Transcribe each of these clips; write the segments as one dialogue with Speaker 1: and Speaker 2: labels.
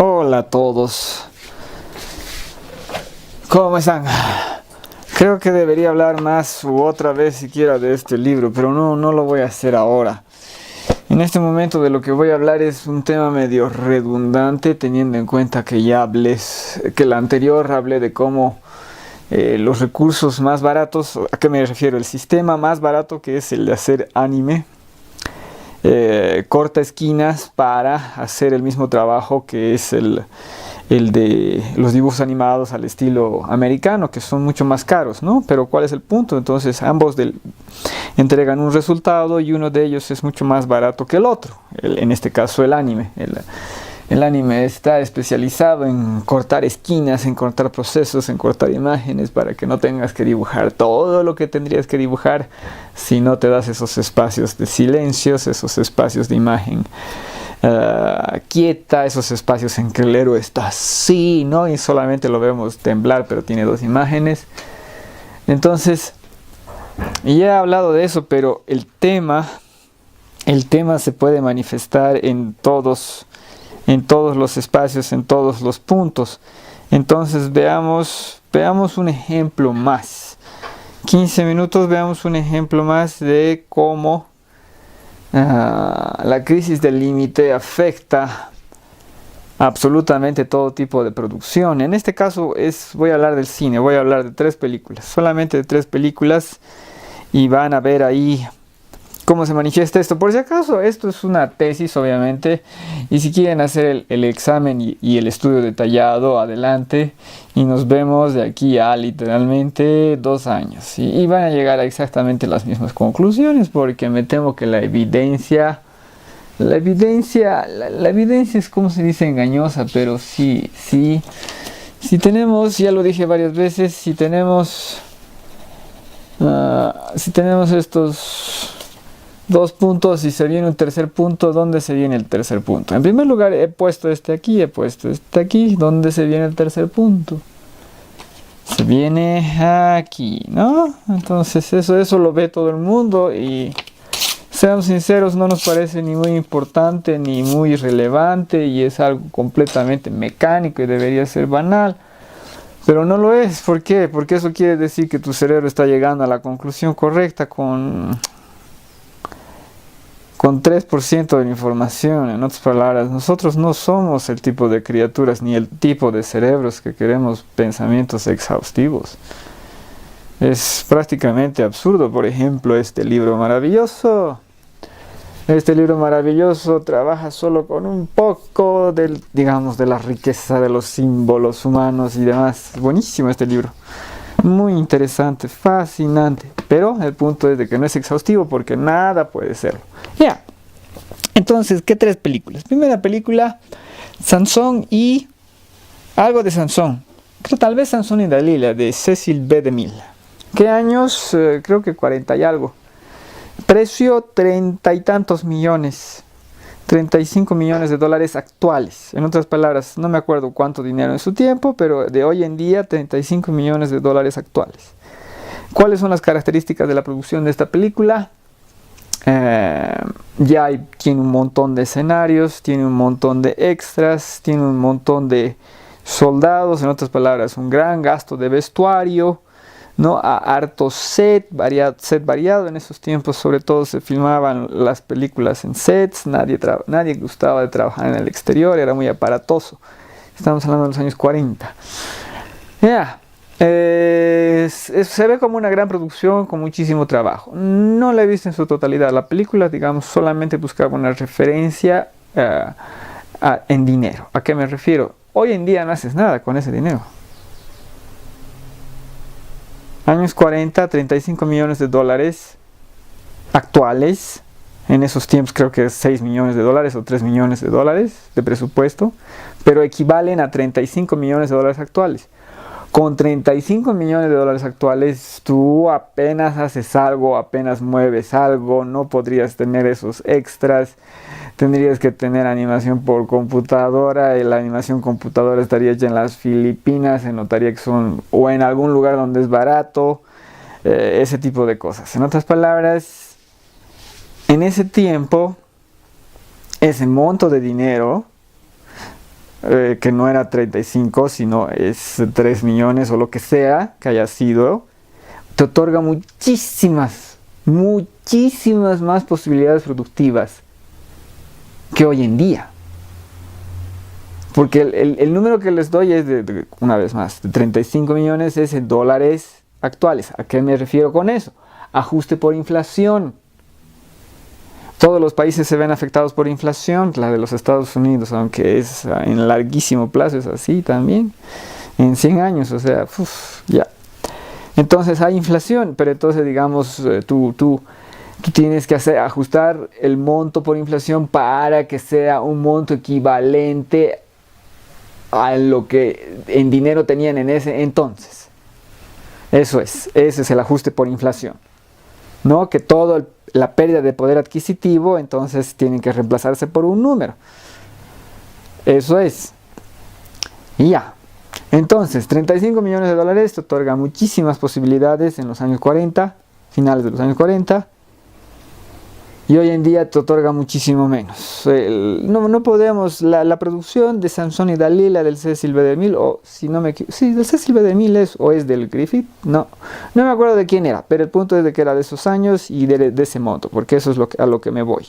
Speaker 1: Hola a todos, ¿cómo están? Creo que debería hablar más u otra vez siquiera de este libro, pero no lo voy a hacer ahora. En este momento de lo que voy a hablar es un tema medio redundante, teniendo en cuenta que que la anterior hablé de cómo los recursos más baratos, ¿a qué me refiero? El sistema más barato, que es el de hacer anime, corta esquinas para hacer el mismo trabajo que es el de los dibujos animados al estilo americano, que son mucho más caros, ¿no? Pero ¿cuál es el punto? Entonces ambos entregan un resultado y uno de ellos es mucho más barato que el otro, en este caso el anime. El anime está especializado en cortar esquinas, en cortar procesos, en cortar imágenes para que no tengas que dibujar todo lo que tendrías que dibujar si no te das esos espacios de silencios, esos espacios de imagen quieta, esos espacios en que el héroe está así, ¿no? Y solamente lo vemos temblar, pero tiene dos imágenes. Entonces, ya he hablado de eso, pero el tema se puede manifestar en todos los espacios, en todos los puntos. Entonces veamos un ejemplo más. 15 minutos, veamos un ejemplo más de cómo la crisis del límite afecta absolutamente todo tipo de producción. En este caso voy a hablar del cine, voy a hablar de 3 películas, solamente de 3 películas, y van a ver ahí cómo se manifiesta esto. Por si acaso, esto es una tesis, obviamente, y si quieren hacer el examen y el estudio detallado, adelante, y nos vemos de aquí a literalmente 2 años, y van a llegar a exactamente las mismas conclusiones, porque me temo que la evidencia es, como se dice, engañosa, pero sí tenemos, ya lo dije varias veces, si tenemos estos 2 puntos y se viene un tercer punto, ¿dónde se viene el tercer punto? En primer lugar, he puesto este aquí, ¿dónde se viene el tercer punto? Se viene aquí, ¿no? Entonces eso lo ve todo el mundo y, seamos sinceros, no nos parece ni muy importante ni muy relevante, y es algo completamente mecánico y debería ser banal. Pero no lo es. ¿Por qué? Porque eso quiere decir que tu cerebro está llegando a la conclusión correcta con 3% de la información. En otras palabras, nosotros no somos el tipo de criaturas ni el tipo de cerebros que queremos pensamientos exhaustivos. Es prácticamente absurdo. Por ejemplo, este libro maravilloso trabaja solo con un poco de la riqueza de los símbolos humanos y demás. Buenísimo este libro. Muy interesante, fascinante. Pero el punto es de que no es exhaustivo, porque nada puede serlo. Ya. Entonces, ¿qué 3 películas? Primera película, Sansón y algo de Sansón. Tal vez Sansón y Dalila, de Cecil B. DeMille. ¿Qué años? Creo que 40 y algo. Precio 30 y tantos millones. 35 millones de dólares actuales. En otras palabras, no me acuerdo cuánto dinero en su tiempo, pero de hoy en día 35 millones de dólares actuales. ¿Cuáles son las características de la producción de esta película? Tiene un montón de escenarios, tiene un montón de extras, tiene un montón de soldados, en otras palabras, un gran gasto de vestuario, ¿no? Harto set variado. En esos tiempos sobre todo se filmaban las películas en sets, nadie gustaba de trabajar en el exterior, era muy aparatoso. Estamos hablando de los años 40. Se ve como una gran producción con muchísimo trabajo. No la he visto en su totalidad. La película, digamos, solamente buscaba una referencia en dinero. ¿A qué me refiero? Hoy en día no haces nada con ese dinero. Años 40, 35 millones de dólares actuales. En esos tiempos creo que es 6 millones de dólares o 3 millones de dólares de presupuesto, pero equivalen a 35 millones de dólares actuales. Con 35 millones de dólares actuales, tú apenas haces algo, apenas mueves algo, no podrías tener esos extras. Tendrías que tener animación por computadora, y la animación computadora estaría hecha en las Filipinas, se notaría que son, o en algún lugar donde es barato, ese tipo de cosas. En otras palabras, en ese tiempo, ese monto de dinero que no era 35, sino es 3 millones o lo que sea que haya sido, te otorga muchísimas más posibilidades productivas que hoy en día. Porque el número que les doy es una vez más, de 35 millones es en dólares actuales. ¿A qué me refiero con eso? Ajuste por inflación. Todos los países se ven afectados por inflación, la de los Estados Unidos, aunque es en larguísimo plazo, es así también, en 100 años, o sea, ya. Entonces hay inflación, pero entonces digamos, tú tienes que ajustar el monto por inflación para que sea un monto equivalente a lo que en dinero tenían en ese entonces. Ese es el ajuste por inflación. ¿No? Que toda la pérdida de poder adquisitivo entonces tienen que reemplazarse por un número. Eso es. Y ya. Entonces, 35 millones de dólares te otorga muchísimas posibilidades en los años 40, finales de los años 40. Y hoy en día te otorga muchísimo menos. No podemos, la producción de Samson y Dalila del Cecil B. DeMille, o si no me equivoco, sí, del Cecil B. DeMille o es del Griffith, no me acuerdo de quién era, pero el punto es de que era de esos años y de ese monto, porque eso es a lo que me voy.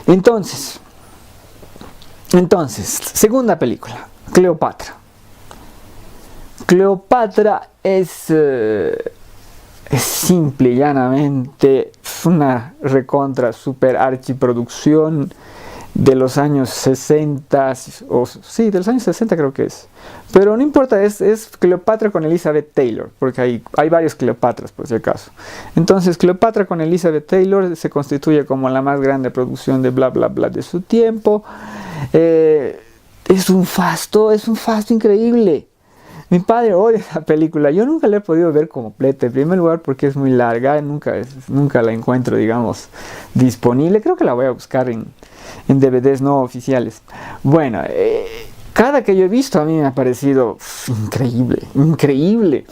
Speaker 1: Entonces, segunda película, Cleopatra. Cleopatra es simple y llanamente una recontra super archiproducción de los años 60, sí, de los años 60 creo que es. Pero no importa, es Cleopatra con Elizabeth Taylor, porque hay varios Cleopatras por si acaso. Entonces Cleopatra con Elizabeth Taylor se constituye como la más grande producción de bla bla bla de su tiempo. Es un fasto increíble. Mi padre odia esa película. Yo nunca la he podido ver completa. En primer lugar porque es muy larga. Nunca la encuentro, digamos, disponible. Creo que la voy a buscar en DVDs no oficiales. Bueno, cada que yo he visto a mí me ha parecido increíble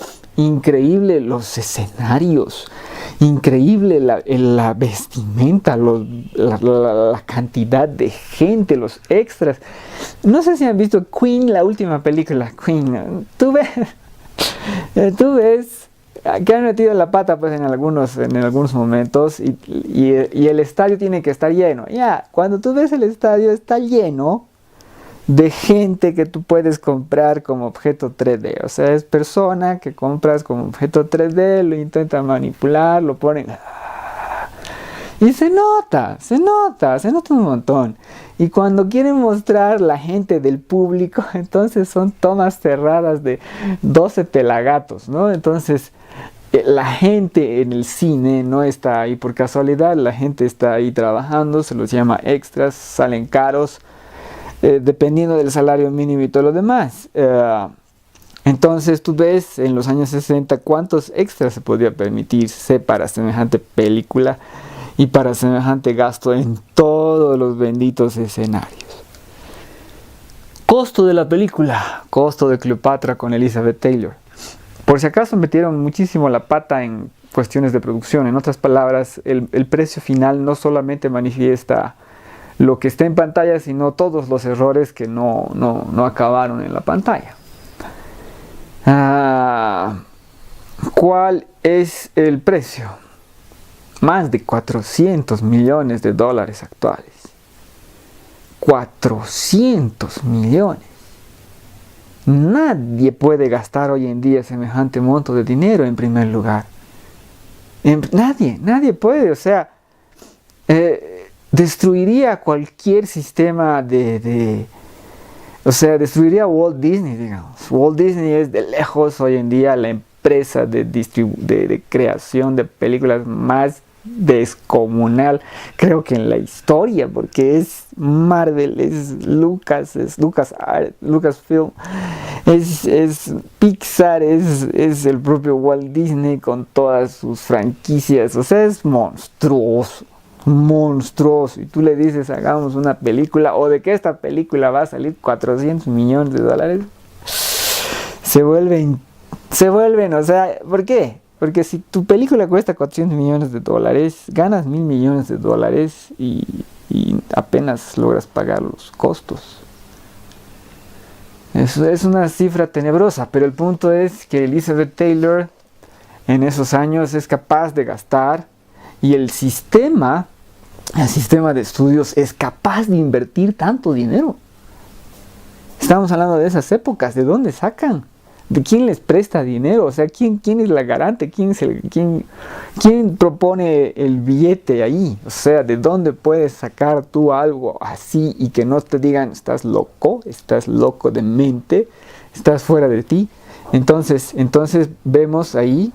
Speaker 1: los escenarios. Increíble la vestimenta, la cantidad de gente, los extras. No sé si han visto Queen, la última película, Queen. Tú ves que han metido la pata pues en algunos momentos y el estadio tiene que estar lleno. Ya, cuando tú ves el estadio está lleno de gente que tú puedes comprar como objeto 3D. O sea, es persona que compras como objeto 3D, lo intentan manipular, lo ponen... Y se nota un montón. Y cuando quieren mostrar la gente del público, entonces son tomas cerradas de 12 pelagatos, ¿no? Entonces, la gente en el cine no está ahí por casualidad, la gente está ahí trabajando, se los llama extras, salen caros. Dependiendo del salario mínimo y todo lo demás. Entonces tú ves en los años 60 cuántos extras se podía permitirse para semejante película y para semejante gasto en todos los benditos escenarios. Costo de la película, costo de Cleopatra con Elizabeth Taylor. Por si acaso metieron muchísimo la pata en cuestiones de producción. En otras palabras, el precio final no solamente manifiesta lo que está en pantalla, sino todos los errores que no acabaron en la pantalla. ¿Cuál es el precio? Más de 400 millones de dólares actuales. 400 millones. Nadie puede gastar hoy en día semejante monto de dinero en primer lugar. Nadie puede, o sea... destruiría cualquier sistema o sea, destruiría Walt Disney, digamos. Walt Disney es de lejos hoy en día la empresa de creación de películas más descomunal, creo que en la historia, porque es Marvel, es Lucasfilm, es Pixar, es el propio Walt Disney con todas sus franquicias, o sea, es monstruoso. Y tú le dices hagamos una película o de que esta película va a salir 400 millones de dólares, se vuelven, o sea, ¿por qué? Porque si tu película cuesta 400 millones de dólares, ganas 1.000 millones de dólares y apenas logras pagar los costos. Es una cifra tenebrosa, pero el punto es que Elizabeth Taylor en esos años es capaz de gastar y el sistema de estudios es capaz de invertir tanto dinero. Estamos hablando de esas épocas, ¿de dónde sacan? ¿De quién les presta dinero? O sea, ¿quién es la garante? ¿Quién propone el billete ahí? O sea, ¿de dónde puedes sacar tú algo así y que no te digan, estás loco de mente, estás fuera de ti? Entonces vemos ahí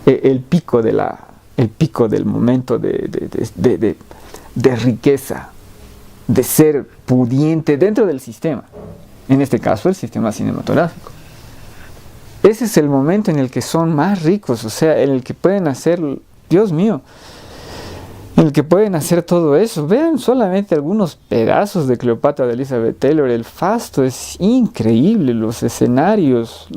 Speaker 1: el pico del momento de riqueza, de ser pudiente dentro del sistema. En este caso, el sistema cinematográfico. Ese es el momento en el que son más ricos, o sea, en el que pueden hacer, Dios mío, en el que pueden hacer todo eso. Vean solamente algunos pedazos de Cleopatra de Elizabeth Taylor. El fasto es increíble, los escenarios,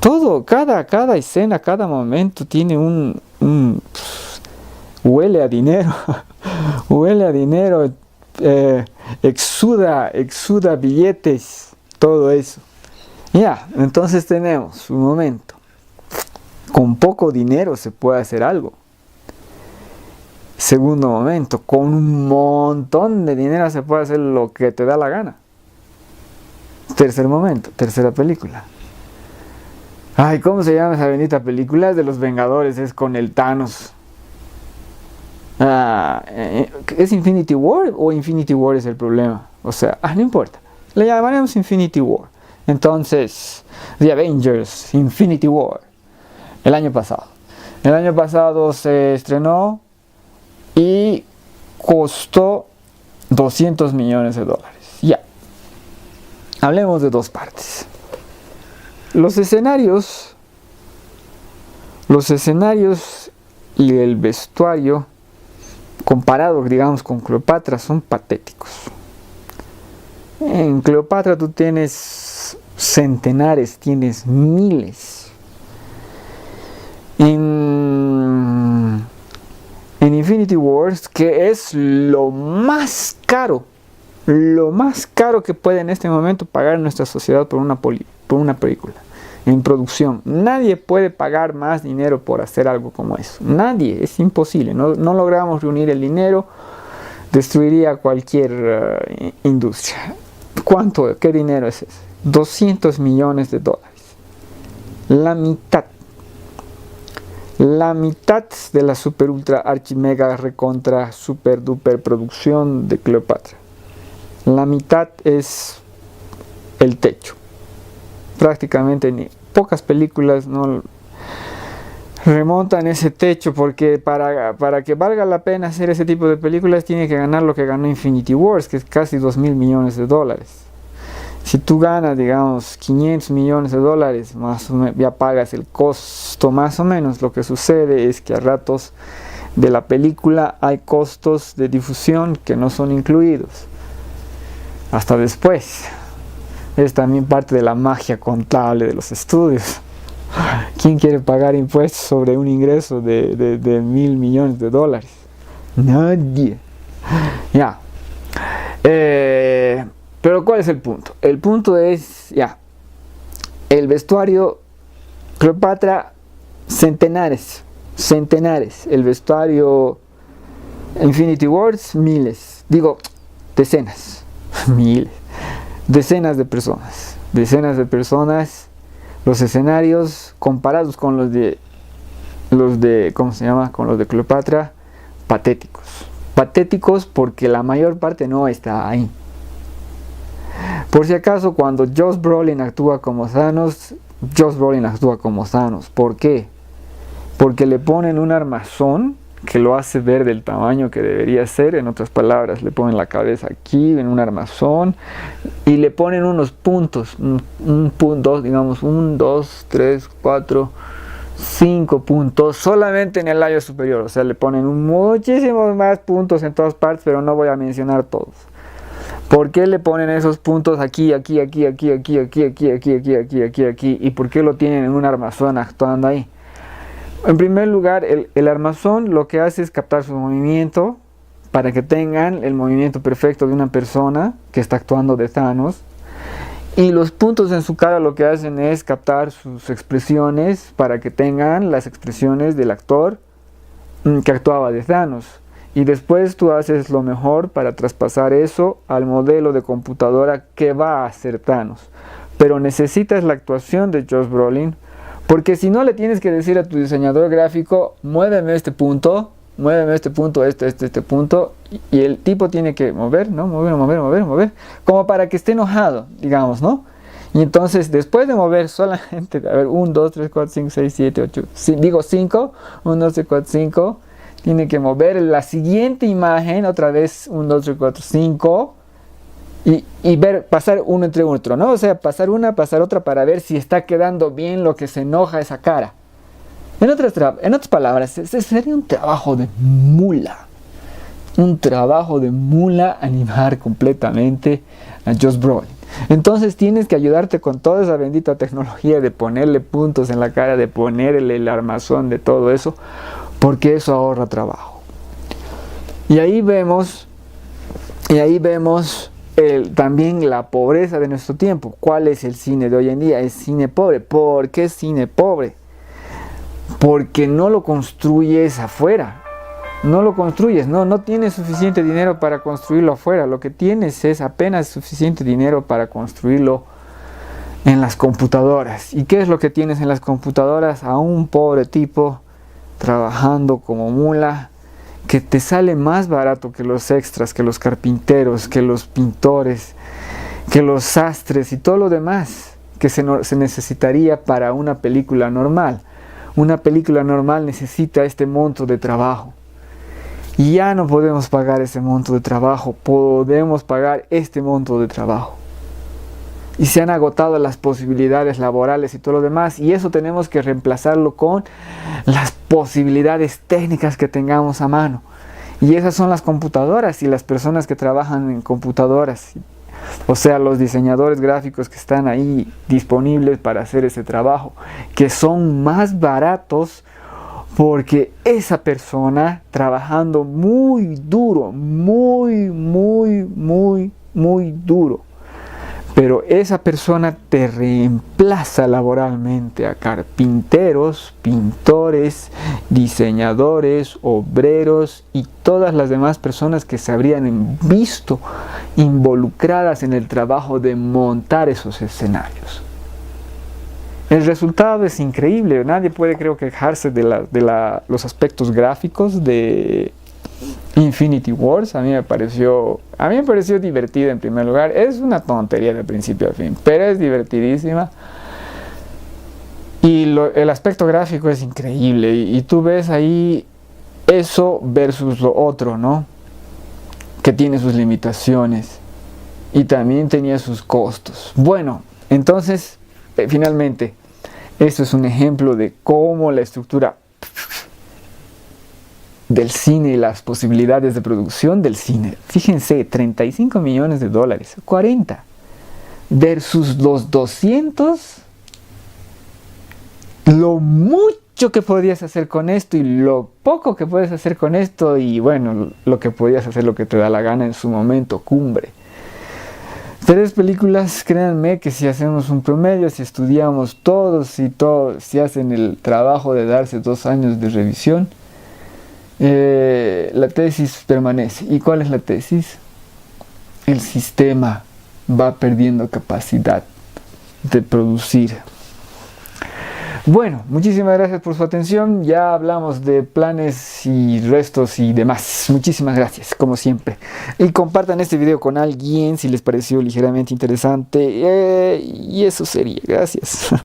Speaker 1: todo, cada escena, cada momento tiene huele a dinero, huele a dinero, exuda billetes, todo eso. Ya, entonces tenemos un momento. Con poco dinero se puede hacer algo. Segundo momento, con un montón de dinero se puede hacer lo que te da la gana. Tercer momento, tercera película. Ay, ¿cómo se llama esa bendita película? Es de los Vengadores, es con el Thanos. ¿Es Infinity War o Infinity War es el problema? O sea, no importa. Le llamaremos Infinity War. Entonces, The Avengers, Infinity War, el año pasado. El año pasado se estrenó y costó $200 millones. Ya. Hablemos de dos partes. Los escenarios y el vestuario, comparado, digamos, con Cleopatra, son patéticos. En Cleopatra tú tienes centenares, tienes miles. En Infinity Wars, que es lo más caro que puede en este momento pagar nuestra sociedad por una película en producción. Nadie puede pagar más dinero por hacer algo como eso. Nadie, es imposible. No logramos reunir el dinero, destruiría cualquier industria. ¿Qué dinero es ese? $200 millones. La mitad de la super ultra archi mega recontra super duper producción de Cleopatra. La mitad es el techo. Prácticamente ni pocas películas no remontan ese techo, porque para que valga la pena hacer ese tipo de películas tiene que ganar lo que ganó Infinity Wars, que es casi $2.000 millones. Si tú ganas, digamos, $500 millones, más o menos, ya pagas el costo más o menos. Lo que sucede es que a ratos de la película hay costos de difusión que no son incluidos hasta después. Es también parte de la magia contable de los estudios. ¿Quién quiere pagar impuestos sobre un ingreso de $1.000 millones? Nadie. Ya. Pero ¿cuál es el punto? El punto es, el vestuario, Cleopatra, centenares. El vestuario Infinity Wars, miles. Digo, decenas. Miles. Decenas de personas. Los escenarios comparados con los de ¿cómo se llama? Con los de Cleopatra, patéticos porque la mayor parte no está ahí. Por si acaso, cuando Josh Brolin actúa como Thanos. ¿Por qué? Porque le ponen un armazón que lo hace ver del tamaño que debería ser. En otras palabras, le ponen la cabeza aquí en un armazón y le ponen unos puntos, un punto, digamos 1, 2, 3, 4, 5 puntos solamente en el labio superior. O sea, le ponen muchísimos más puntos en todas partes, pero no voy a mencionar todos. ¿Por qué le ponen esos puntos aquí? ¿Y por qué lo tienen en un armazón actuando ahí? En primer lugar, el armazón lo que hace es captar su movimiento para que tengan el movimiento perfecto de una persona que está actuando de Thanos. Y los puntos en su cara lo que hacen es captar sus expresiones para que tengan las expresiones del actor que actuaba de Thanos. Y después tú haces lo mejor para traspasar eso al modelo de computadora que va a hacer Thanos. Pero necesitas la actuación de Josh Brolin, porque si no le tienes que decir a tu diseñador gráfico, muéveme este punto, este punto, y el tipo tiene que mover, ¿no? Mover, como para que esté enojado, digamos, ¿no? Y entonces, después de mover solamente, a ver, 1, 2, 3, 4, 5, 6, 7, 8, digo 5, 1, 2, 3, 4, 5, tiene que mover la siguiente imagen, otra vez 1, 2, 3, 4, 5, y ver, pasar uno entre otro, ¿no? O sea, pasar una, pasar otra para ver si está quedando bien lo que se enoja esa cara. En otras palabras, sería un trabajo de mula. Un trabajo de mula animar completamente a Josh Brolin. Entonces tienes que ayudarte con toda esa bendita tecnología de ponerle puntos en la cara, de ponerle el armazón de todo eso, porque eso ahorra trabajo. Y ahí vemos también la pobreza de nuestro tiempo. ¿Cuál es el cine de hoy en día? Es cine pobre. ¿Por qué es cine pobre? Porque no lo construyes afuera. No tienes suficiente dinero para construirlo afuera. Lo que tienes es apenas suficiente dinero para construirlo en las computadoras. ¿Y qué es lo que tienes en las computadoras? A un pobre tipo trabajando como mula, que te sale más barato que los extras, que los carpinteros, que los pintores, que los sastres y todo lo demás que se necesitaría para una película normal. Una película normal necesita este monto de trabajo. Y ya no podemos pagar ese monto de trabajo, podemos pagar este monto de trabajo. Y se han agotado las posibilidades laborales y todo lo demás, y eso tenemos que reemplazarlo con las posibilidades técnicas que tengamos a mano. Y esas son las computadoras y las personas que trabajan en computadoras. O sea, los diseñadores gráficos que están ahí disponibles para hacer ese trabajo, que son más baratos porque esa persona trabajando muy duro, muy duro, pero esa persona te reemplaza laboralmente a carpinteros, pintores, diseñadores, obreros y todas las demás personas que se habrían visto involucradas en el trabajo de montar esos escenarios. El resultado es increíble. Nadie puede, creo, quejarse de los aspectos gráficos de Infinity Wars. A mí me pareció divertida en primer lugar. Es una tontería de principio a fin, pero es divertidísima. Y el aspecto gráfico es increíble. Y tú ves ahí eso versus lo otro, ¿no? Que tiene sus limitaciones. Y también tenía sus costos. Bueno, entonces, finalmente, esto es un ejemplo de cómo la estructura del cine y las posibilidades de producción del cine. Fíjense, 35 millones de dólares, 40, versus los 200, lo mucho que podías hacer con esto y lo poco que puedes hacer con esto, y bueno, lo que podías hacer lo que te da la gana en su momento cumbre. 3 películas, créanme que si hacemos un promedio, si estudiamos todos, si hacen el trabajo de darse 2 años de revisión, la tesis permanece. ¿Y cuál es la tesis? El sistema va perdiendo capacidad de producir. Bueno, muchísimas gracias por su atención. Ya hablamos de planes y restos y demás. Muchísimas gracias, como siempre. Y compartan este video con alguien si les pareció ligeramente interesante. Y eso sería. Gracias.